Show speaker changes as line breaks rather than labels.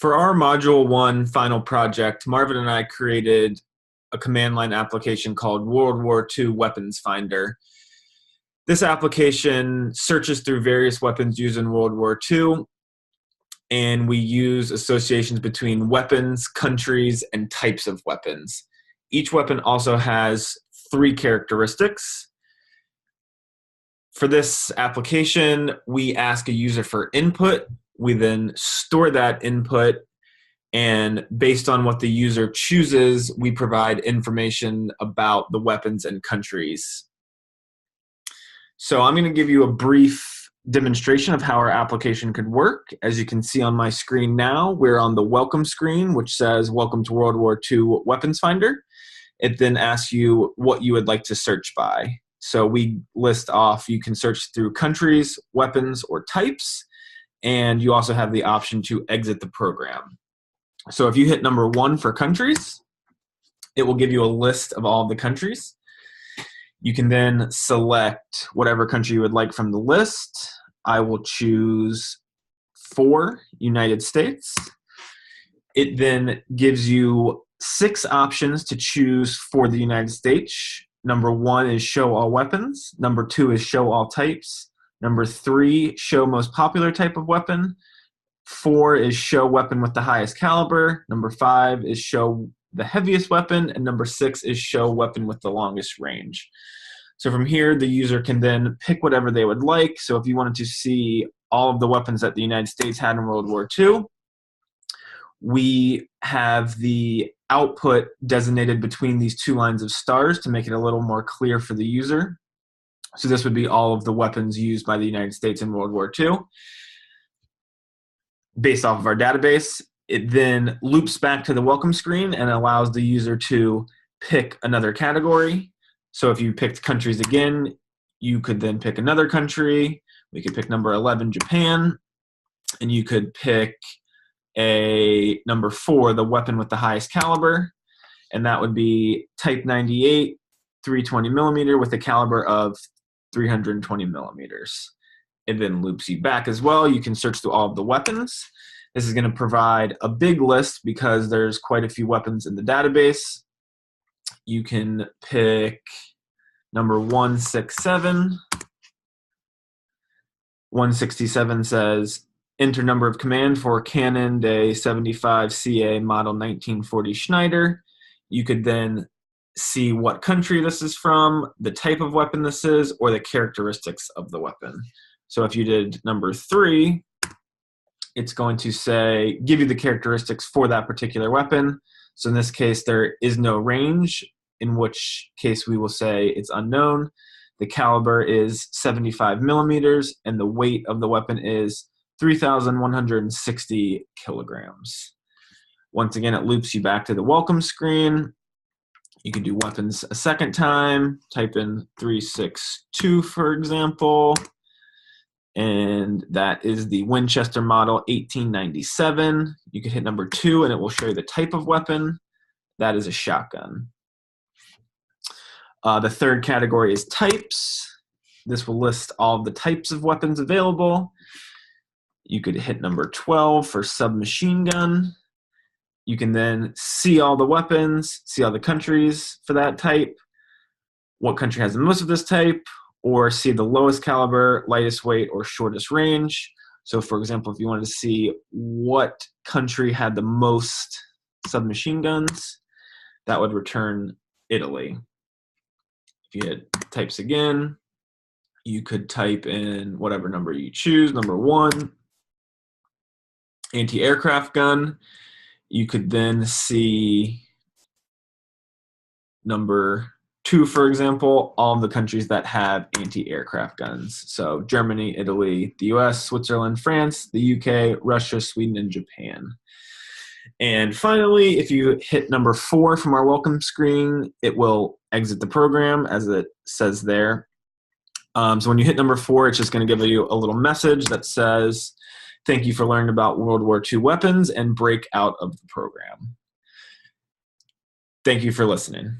For our Module 1 final project, Marvin and I created a command line application called World War II Weapons Finder. This application searches through various weapons used in World War II, and we use associations between weapons, countries, and types of weapons. Each weapon also has 3 characteristics. For this application, we ask a user for input. We then store that input, and based on what the user chooses, we provide information about the weapons and countries. So I'm going to give you a brief demonstration of how our application could work. As you can see on my screen now, we're on the welcome screen, which says Welcome to World War II Weapons Finder. It then asks you what you would like to search by. So we list off, you can search through countries, weapons, or types, and you also have the option to exit the program. So if you hit number 1 for countries, it will give you a list of all of the countries. You can then select whatever country you would like from the list. I will choose 4, United States. It then gives you 6 options to choose for the United States. Number 1 is show all weapons. Number 2 is show all types. Number 3, show most popular type of weapon. 4 is show weapon with the highest caliber. Number 5 is show the heaviest weapon. And number 6 is show weapon with the longest range. So from here, the user can then pick whatever they would like. So if you wanted to see all of the weapons that the United States had in World War II, we have the output designated between these 2 lines of stars to make it a little more clear for the user. So this would be all of the weapons used by the United States in World War II. Based off of our database, it then loops back to the welcome screen and allows the user to pick another category. So if you picked countries again, you could then pick another country. We could pick number 11, Japan, and you could pick a number 4, the weapon with the highest caliber, and that would be type 98, 320 millimeter with a caliber of 320 millimeters. It then loops you back as well. You can search through all of the weapons. This is going to provide a big list because there's quite a few weapons in the database. You can pick number 167. 167 says, enter number of command for Canon de 75 CA model 1940 Schneider. You could then see what country this is from, the type of weapon this is, or the characteristics of the weapon. So if you did number 3, it's going to say, give you the characteristics for that particular weapon. So in this case, there is no range, in which case we will say it's unknown. The caliber is 75 millimeters, and the weight of the weapon is 3,160 kilograms. Once again, it loops you back to the welcome screen. You can do weapons a second time, type in 362, for example, and that is the Winchester model 1897. You can hit number 2 and it will show you the type of weapon. That is a shotgun. The third category is types. This will list all of the types of weapons available. You could hit number 12 for submachine gun. You can then see all the weapons, see all the countries for that type, what country has the most of this type, or see the lowest caliber, lightest weight, or shortest range. So for example, if you wanted to see what country had the most submachine guns, that would return Italy. If you hit types again, you could type in whatever number you choose. Number 1, anti-aircraft gun. You could then see number 2, for example, all of the countries that have anti-aircraft guns. So Germany, Italy, the US, Switzerland, France, the UK, Russia, Sweden, and Japan. And finally, if you hit number 4 from our welcome screen, it will exit the program as it says there. So when you hit number 4, it's just going to give you a little message that says, thank you for learning about World War II weapons, and break out of the program. Thank you for listening.